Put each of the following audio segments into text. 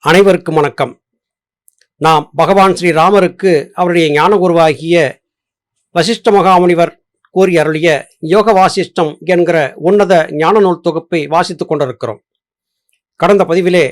அனைவருக்கும் வணக்கம். நாம் பகவான் ஸ்ரீராமருக்கு அவருடைய ஞான குருவாகிய வசிஷ்ட மகாமுனிவர் கூறி அருளிய யோக வாசிஷ்டம் என்கிற உன்னத ஞான நூல் தொகுப்பை வாசித்துக் கொண்டிருக்கிறோம். கடந்த பதிவிலே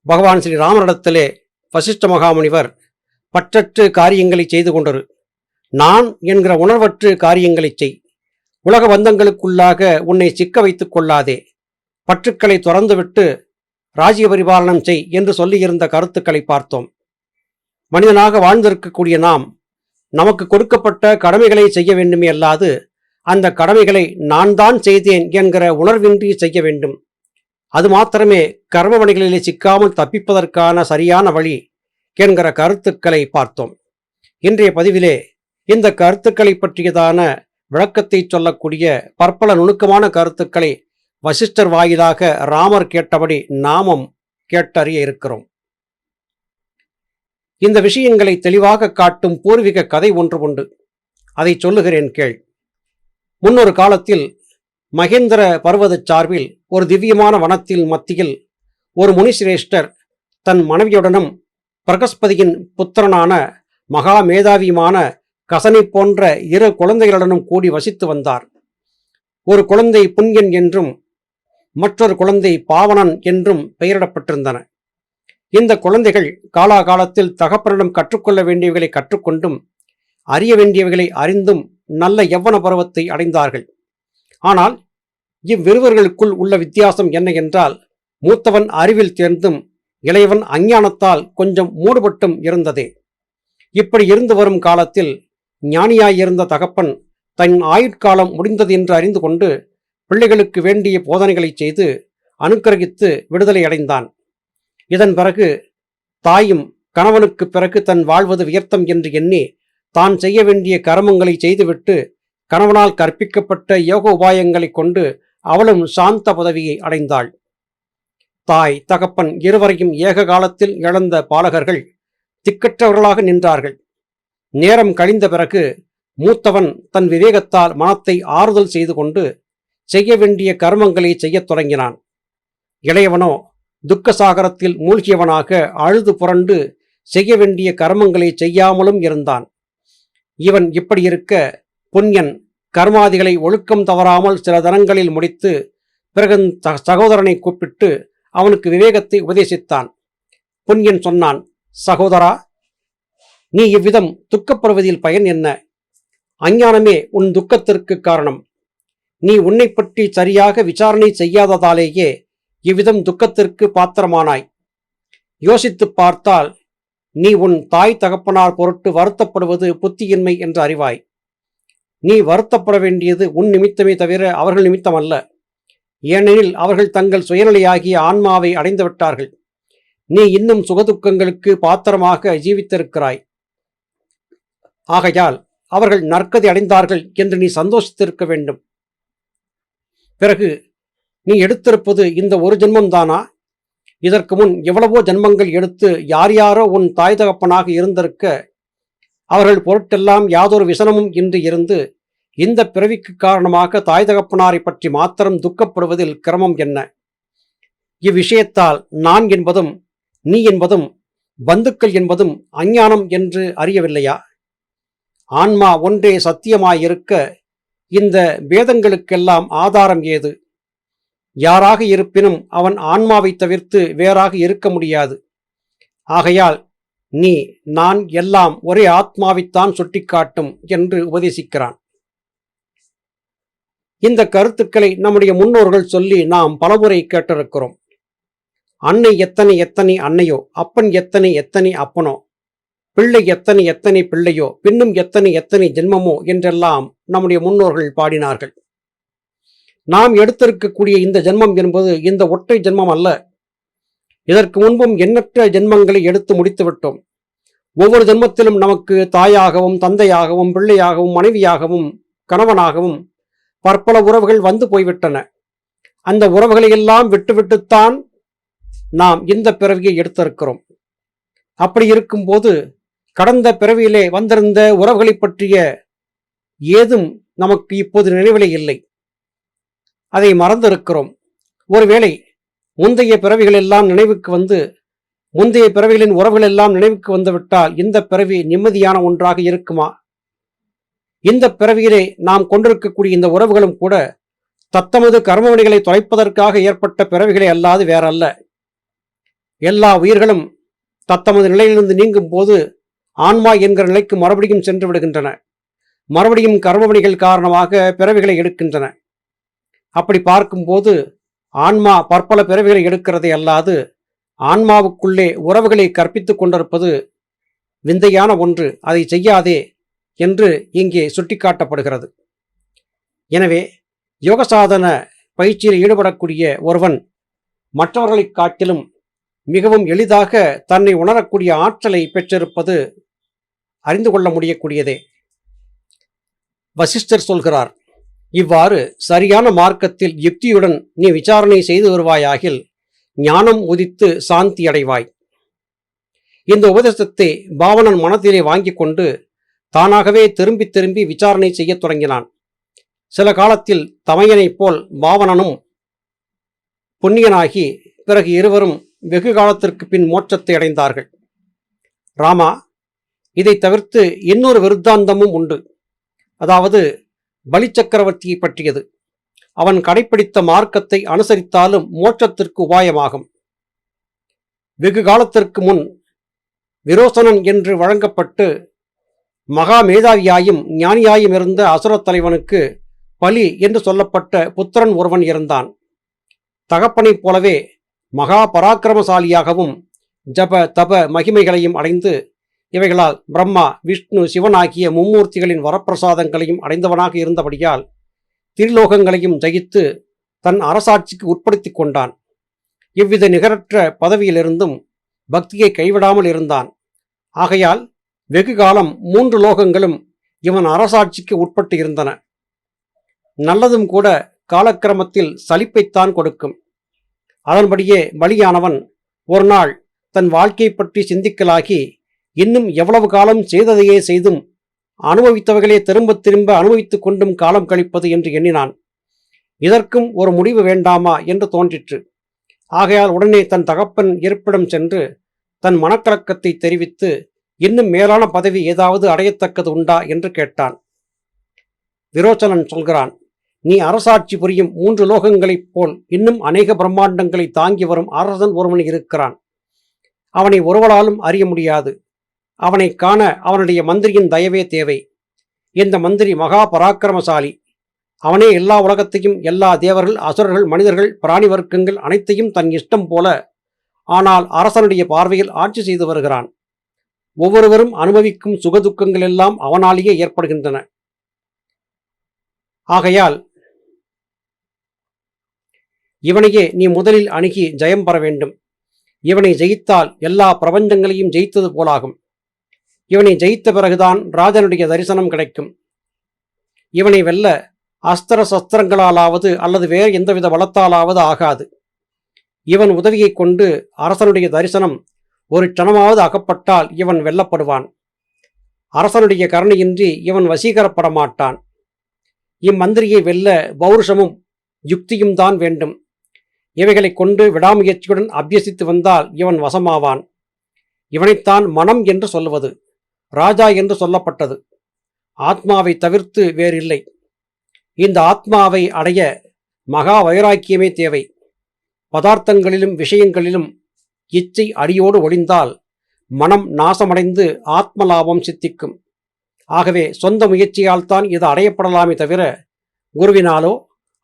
பகவான் ஸ்ரீராமரிடத்திலே வசிஷ்ட மகாமுனிவர் பற்றற்று காரியங்களை செய்து கொண்டிரு, நான் என்கிற உணர்வற்று காரியங்களை செய், உலக பந்தங்களுக்குள்ளாக உன்னை சிக்க வைத்துக் கொள்ளாதே, பற்றுக்களை துறந்துவிட்டு ராஜ்ய பரிபாலனம் செய் என்று சொல்லியிருந்த கருத்துக்களை பார்த்தோம். மனிதனாக வாழ்ந்திருக்கக்கூடிய நாம் நமக்கு கொடுக்கப்பட்ட கடமைகளை செய்ய வேண்டுமே அல்லாது அந்த கடமைகளை நான் தான் செய்தேன் என்கிற உணர்வின்றி செய்ய வேண்டும். அது மாத்திரமே கர்மவணிகளிலே சிக்காமல் தப்பிப்பதற்கான சரியான வழி என்கிற கருத்துக்களை பார்த்தோம். இன்றைய பதிவிலே இந்த கருத்துக்களை பற்றியதான விளக்கத்தை சொல்லக்கூடிய பற்பல நுணுக்கமான கருத்துக்களை வசிஷ்டர் வாயிலாக ராமர் கேட்டபடி நாமும் கேட்டறிய இருக்கிறோம். இந்த விஷயங்களை தெளிவாக காட்டும் பூர்வீக கதை ஒன்று உண்டு. அதை சொல்லுகிறேன் கேள். முன்னொரு காலத்தில் மகேந்திர பர்வத சார்பில் ஒரு திவ்யமான வனத்தில் மத்தியில் ஒரு முனிசிரேஷ்டர் தன் மனைவியுடனும் பிரகஸ்பதியின் புத்திரனான மகா மேதாவியுமான கசனை போன்ற இரு குழந்தைகளுடனும் கூடி வசித்து வந்தார். ஒரு குழந்தை புண்யன் என்றும் மற்றொரு குழந்தை பாவனன் என்றும் பெயரிடப்பட்டிருந்தன. இந்த குழந்தைகள் காலாகாலத்தில் தகப்பனிடம் கற்றுக்கொள்ள வேண்டியவைகளை கற்றுக்கொண்டும் அறிய வேண்டியவைகளை அறிந்தும் நல்ல யவ்வன பருவத்தை அடைந்தார்கள். ஆனால் இவ்விருவர்களுக்குள் உள்ள வித்தியாசம் என்ன என்றால், மூத்தவன் அறிவில் தேர்ந்தும் இளையவன் அஞ்ஞானத்தால் கொஞ்சம் மூடுபட்டும் இருந்ததே. இப்படி இருந்து வரும் காலத்தில் ஞானியாயிருந்த தகப்பன் தன் ஆயுட்காலம் முடிந்தது என்று அறிந்து கொண்டு பிள்ளைகளுக்கு வேண்டிய போதனைகளை செய்து அனுக்கிரகித்து விடுதலை அடைந்தான். இதன் பிறகு தாயும் கணவனுக்கு பிறகு தன் வாழ்வது வியர்த்தம் என்று எண்ணி தான் செய்ய வேண்டிய கர்மங்களை செய்துவிட்டு கணவனால் கற்பிக்கப்பட்ட யோக உபாயங்களை கொண்டு அவளும் சாந்த பதவியை அடைந்தாள். தாய் தகப்பன் இருவரையும் ஏக காலத்தில் இழந்த பாலகர்கள் திக்கற்றவர்களாக நின்றார்கள். நேரம் கழிந்த பிறகு மூத்தவன் தன் விவேகத்தால் மனத்தை ஆறுதல் செய்து கொண்டு செய்ய வேண்டிய கர்மங்களை செய்யத் தொடங்கினான். இளையவனோ துக்கசாகரத்தில் மூழ்கியவனாக அழுது புரண்டு செய்ய வேண்டிய கர்மங்களை செய்யாமலும் இருந்தான். இவன் இப்படி இருக்க புண்யன் கர்மாதிகளை ஒழுக்கம் தவறாமல் சில தினங்களில் முடித்து பிறகு சகோதரனை கூப்பிட்டு அவனுக்கு விவேகத்தை உபதேசித்தான். புண்யன் சொன்னான், சகோதரா, நீ இவ்விதம் துக்கப்படுவதில் பயன் என்ன? அஞ்ஞானமே உன் துக்கத்திற்கு காரணம். நீ உன்னை பற்றி சரியாக விசாரணை செய்யாததாலேயே இவ்விதம் துக்கத்திற்கு பாத்திரமானாய். யோசித்து பார்த்தால் நீ உன் தாய் தகப்பனார் பொருட்டு வருத்தப்படுவது புத்தியின்மை என்று அறிவாய். நீ வருத்தப்பட வேண்டியது உன் நிமித்தமே தவிர அவர்கள் நிமித்தம் அல்ல. ஏனெனில் அவர்கள் தங்கள் சுயநிலையாகிய ஆன்மாவை அடைந்து விட்டார்கள். நீ இன்னும் சுகதுக்கங்களுக்கு பாத்திரமாக ஜீவித்திருக்கிறாய். ஆகையால் அவர்கள் நற்கதி அடைந்தார்கள் என்று நீ சந்தோஷித்திருக்க வேண்டும். பிறகு நீ எடுத்திருப்பது இந்த ஒரு ஜென்மம்தானா? இதற்கு முன் எவ்வளவோ ஜென்மங்கள் எடுத்து யார் யாரோ உன் தாய் தகப்பனாக இருந்திருக்க அவர்கள் பொருட்டெல்லாம் யாதொரு விசனமும் இன்றி இருந்து இந்த பிறவிக்கு காரணமாக தாய் தகப்பனாரை பற்றி மாத்திரம் துக்கப்படுவதில் கிரமம் என்ன? இவ்விஷயத்தால் நான் என்பதும் நீ என்பதும் பந்துக்கள் என்பதும் அஞ்ஞானம் என்று அறியவில்லையா? ஆன்மா ஒன்றே சத்தியமாயிருக்க இந்த பேதங்களுக்கெல்லாம் ஆதாரம் ஏது? யாராக இருப்பினும் அவன் ஆன்மாவை தவிர்த்து வேறாக இருக்க முடியாது. ஆகையால் நீ நான் எல்லாம் ஒரே ஆத்மாவைத்தான் சுட்டிக்காட்டும் என்று உபதேசிக்கிறான். இந்த கருத்துக்களை நம்முடைய முன்னோர்கள் சொல்லி நாம் பலமுறை கேட்டிருக்கிறோம். அன்னை எத்தனை எத்தனை அன்னையோ, அப்பன் எத்தனை எத்தனை அப்பனோ, பிள்ளை எத்தனை எத்தனை பிள்ளையோ, பின்னும் எத்தனை எத்தனை ஜென்மமோ என்றெல்லாம் நம்முடைய முன்னோர்கள் பாடினார்கள். நாம் எடுத்திருக்கக்கூடிய இந்த ஜென்மம் என்பது இந்த ஒற்றை ஜென்மம் அல்ல. இதற்கு முன்பும் எண்ணற்ற ஜென்மங்களை எடுத்து முடித்து விட்டோம். ஒவ்வொரு ஜென்மத்திலும் நமக்கு தாயாகவும் தந்தையாகவும் பிள்ளையாகவும் மனைவியாகவும் கணவனாகவும் பற்பல உறவுகள் வந்து போய்விட்டன. அந்த உறவுகளையெல்லாம் விட்டுவிட்டுத்தான் நாம் இந்த பிறவியை எடுத்திருக்கிறோம். அப்படி இருக்கும்போது கடந்த பிறவியிலே வந்திருந்த உறவுகளை பற்றிய ஏதும் நமக்கு இப்போது நினைவிலே இல்லை. அதை மறந்திருக்கிறோம். ஒருவேளை முந்தைய பிறவிகள் எல்லாம் நினைவுக்கு வந்து முந்தைய பிறவிகளின் உறவுகள் எல்லாம் நினைவுக்கு வந்துவிட்டால் இந்த பிறவி நிம்மதியான ஒன்றாக இருக்குமா? இந்த பிறவியிலே நாம் கொண்டிருக்கக்கூடிய இந்த உறவுகளும் கூட தத்தமது கர்மவினைகளை தொலைப்பதற்காக ஏற்பட்ட பிறவிகளை அல்லாது வேறல்ல. எல்லா உயிர்களும் தத்தமது நிலையிலிருந்து நீங்கும் போது ஆன்மா என்கிற நிலைக்கு மறுபடியும் சென்று விடுகின்றன. மறுபடியும் கர்மவினைகள் காரணமாக பிறவிகளை எடுக்கின்றன. அப்படி பார்க்கும்போது ஆன்மா பற்பல பிறவிகளை எடுக்கிறதை அல்லாது ஆன்மாவுக்குள்ளே உறவுகளை கற்பித்துக் கொண்டிருப்பது விந்தையான ஒன்று. அதை செய்யாதே என்று இங்கே சுட்டிக்காட்டப்படுகிறது. எனவே யோகசாதன பயிற்சியில் ஈடுபடக்கூடிய ஒருவன் மற்றவர்களைக் காட்டிலும் மிகவும் எளிதாக தன்னை உணரக்கூடிய ஆற்றலை பெற்றிருப்பது அறிந்து கொள்ள முடியக்கூடியதே. வசிஷ்டர் சொல்கிறார், இவ்வாறு சரியான மார்க்கத்தில் யுக்தியுடன் நீ விசாரணை செய்து வருவாயாகில் ஞானம் உதித்து சாந்தி அடைவாய். இந்த உபதேசத்தை பாவனன் மனத்திலே வாங்கி கொண்டு தானாகவே திரும்பி திரும்பி விசாரணை செய்ய தொடங்கினான். சில காலத்தில் தமையனைப் போல் பாவனனும் புண்ணியனாகி பிறகு இருவரும் வெகு காலத்திற்கு பின் மோட்சத்தை அடைந்தார்கள். ராமா, இதை தவிர்த்து இன்னொரு விருத்தாந்தமும் உண்டு. அதாவது பலி சக்கரவர்த்தியை பற்றியது. அவன் கடைப்பிடித்த மார்க்கத்தை அனுசரித்தாலும் மோட்சத்திற்கு உபாயமாகும். வெகு காலத்திற்கு முன் விரோசனன் என்று வழங்கப்பட்டு மகா மேதாவியாயும் ஞானியாயும் இருந்த அசுரத் தலைவனுக்கு பலி என்று சொல்லப்பட்ட புத்திரன் ஒருவன் இருந்தான். தகப்பனைப் போலவே மகா பராக்கிரமசாலியாகவும் ஜப தப மகிமைகளையும் அடைந்து இவைகளால் பிரம்மா விஷ்ணு சிவன் ஆகிய மும்மூர்த்திகளின் வரப்பிரசாதங்களையும் அடைந்தவனாக இருந்தபடியால் திரிலோகங்களையும் ஜெயித்து தன் அரசாட்சிக்கு உட்படுத்தி கொண்டான். இவ்வித நிகரற்ற பதவியிலிருந்தும் பக்தியை கைவிடாமல் இருந்தான். ஆகையால் வெகு காலம் 3 லோகங்களும் இவன் அரசாட்சிக்கு உட்பட்டு இருந்தன. நல்லதும் கூட காலக்கிரமத்தில் சலிப்பைத்தான் கொடுக்கும். அதன்படியே பலியானவன் ஒரு நாள் தன் வாழ்க்கை பற்றி சிந்திக்கலாகி இன்னும் எவ்வளவு காலம் செய்ததையே செய்தும் அனுபவித்தவர்களே திரும்ப திரும்ப அனுபவித்துக் கொண்டும் காலம் கழிப்பது என்று எண்ணினான். இதற்கும் ஒரு முடிவு வேண்டாமா என்று தோன்றிற்று. ஆகையால் உடனே தன் தகப்பன் இருப்பிடம் சென்று தன் மனக்கலக்கத்தை தெரிவித்து இன்னும் மேலான பதவி ஏதாவது அடையத்தக்கது உண்டா என்று கேட்டான். விரோச்சனன் சொல்கிறான், நீ அரசாட்சி புரியும் 3 லோகங்களைப் போல் இன்னும் அநேக பிரம்மாண்டங்களை தாங்கி வரும் அரசன் ஒருவன் இருக்கிறான். அவனை ஒருவராலும் அறிய முடியாது. அவனை காண அவனுடைய மந்திரியின் தயவே தேவை. இந்த மந்திரி மகா பராக்கிரமசாலி. அவனே எல்லா உலகத்தையும், எல்லா தேவர்கள், அசுரர்கள், மனிதர்கள், பிராணி வர்க்கங்கள் அனைத்தையும் தன் இஷ்டம் போல, ஆனால் அரசனுடைய பார்வையில் ஆட்சி செய்து வருகிறான். ஒவ்வொருவரும் அனுபவிக்கும் சுகதுக்கங்கள் எல்லாம் அவனாலேயே ஏற்படுகின்றன. ஆகையால் இவனையே நீ முதலில் அணுகி ஜெயம் பெற வேண்டும். இவனை ஜெயித்தால் எல்லா பிரபஞ்சங்களையும் ஜெயித்தது போலாகும். இவனை ஜெயித்த பிறகுதான் ராஜனுடைய தரிசனம் கிடைக்கும். இவனை வெல்ல அஸ்திர சஸ்திரங்களாலாவது அல்லது வேறு எந்தவித பலத்தாலாவது ஆகாது. இவன் உதவியை கொண்டு அரசனுடைய தரிசனம் ஒரு க்ஷணமாவது அகப்பட்டால் இவன் வெல்லப்படுவான். அரசனுடைய கருணையின்றி இவன் வசீகரப்பட மாட்டான். இம்மந்திரியை வெல்ல பௌருஷமும் யுக்தியும் தான் வேண்டும். இவைகளை கொண்டு விடாமுயற்சியுடன் அபியசித்து வந்தால் இவன் வசமாவான். இவனைத்தான் மனம் என்று சொல்லுவது. ராஜா என்று சொல்லப்பட்டது. ஆத்மாவை தவிர்த்து வேறில்லை. இந்த ஆத்மாவை அடைய மகா வைராக்கியமே தேவை. பதார்த்தங்களிலும் விஷயங்களிலும் இச்சை அடியோடு ஒளிந்தால் மனம் நாசமடைந்து ஆத்ம லாபம் சித்திக்கும். ஆகவே சொந்த முயற்சியால் தான் இது அடையப்படலாமே தவிர குருவினாலோ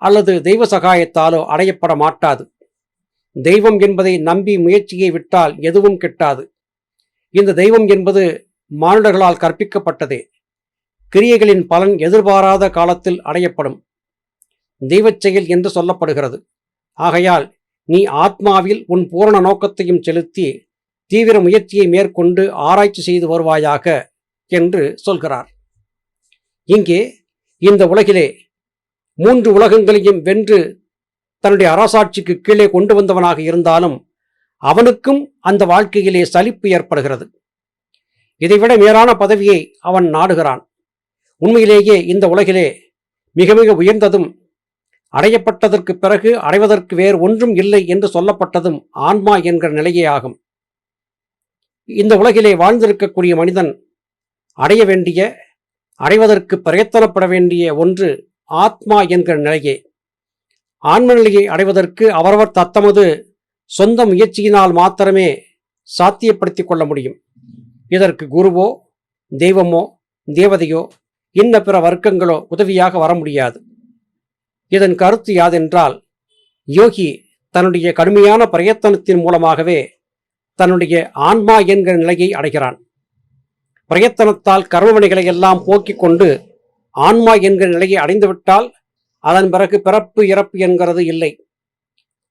அல்லது தெய்வ சகாயத்தாலோ அடையப்பட மாட்டாது. தெய்வம் என்பதை நம்பி முயற்சியை விட்டால் எதுவும் கிட்டாது. இந்த தெய்வம் என்பது மானுடர்களால் கற்பிக்கப்பட்டதே. கிரியைகளின் பலன் எதிர்பாராத காலத்தில் அடையப்படும். தெய்வச் செயல் என்று சொல்லப்படுகிறது. ஆகையால் நீ ஆத்மாவில் உன் பூரண நோக்கத்தையும் செலுத்தி தீவிர முயற்சியை மேற்கொண்டு ஆராய்ச்சி செய்து வருவாயாக என்று சொல்கிறார். இங்கே இந்த உலகிலே 3 உலகங்களையும் வென்று தன்னுடைய அரசாட்சிக்கு கீழே கொண்டு வந்தவனாக இருந்தாலும் அவனுக்கும் அந்த வாழ்க்கையிலே சலிப்பு ஏற்படுகிறது. இதைவிட மேலான பதவியை அவன் நாடுகிறான். உண்மையிலேயே இந்த உலகிலே மிக மிக உயர்ந்ததும் அடையப்பட்டதற்கு பிறகு அடைவதற்கு வேறு ஒன்றும் இல்லை என்று சொல்லப்பட்டதும் ஆன்மா என்கிற நிலையே ஆகும். இந்த உலகிலே வாழ்ந்திருக்கக்கூடிய மனிதன் அடைய வேண்டிய, அடைவதற்கு பிரயத்தனப்பட வேண்டிய ஒன்று ஆத்மா என்கிற நிலையே. ஆன்ம நிலையை அடைவதற்கு அவரவர் தத்தமது சொந்த முயற்சியினால் மாத்திரமே சாத்தியப்படுத்திக் கொள்ள முடியும். இதற்கு குருவோ, தெய்வமோ, தேவதையோ, இன்ன பிற வர்க்கங்களோ உதவியாக வர முடியாது. இதன் கருத்து யாதென்றால், யோகி தன்னுடைய கடுமையான பிரயத்தனத்தின் மூலமாகவே தன்னுடைய ஆன்மா என்கிற நிலையை அடைகிறான். பிரயத்தனத்தால் கர்மவினைகளை எல்லாம் போக்கிக் கொண்டு ஆன்மா என்கிற நிலையை அடைந்துவிட்டால் அதன் பிறகு பிறப்பு இறப்பு என்கிறது இல்லை.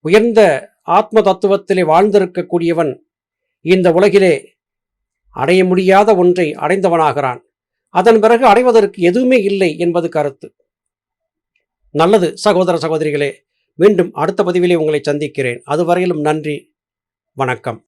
உயர்ந்த ஆத்ம தத்துவத்திலே வாழ்ந்திருக்கக்கூடியவன் இந்த உலகிலே அடைய முடியாத ஒன்றை அடைந்தவனாகிறான். அதன் பிறகு அடைவதற்கு எதுவுமே இல்லை என்பது கருத்து. நல்லது சகோதர சகோதரிகளே, மீண்டும் அடுத்த பதிவிலே உங்களை சந்திக்கிறேன். அதுவரையிலும் நன்றி, வணக்கம்.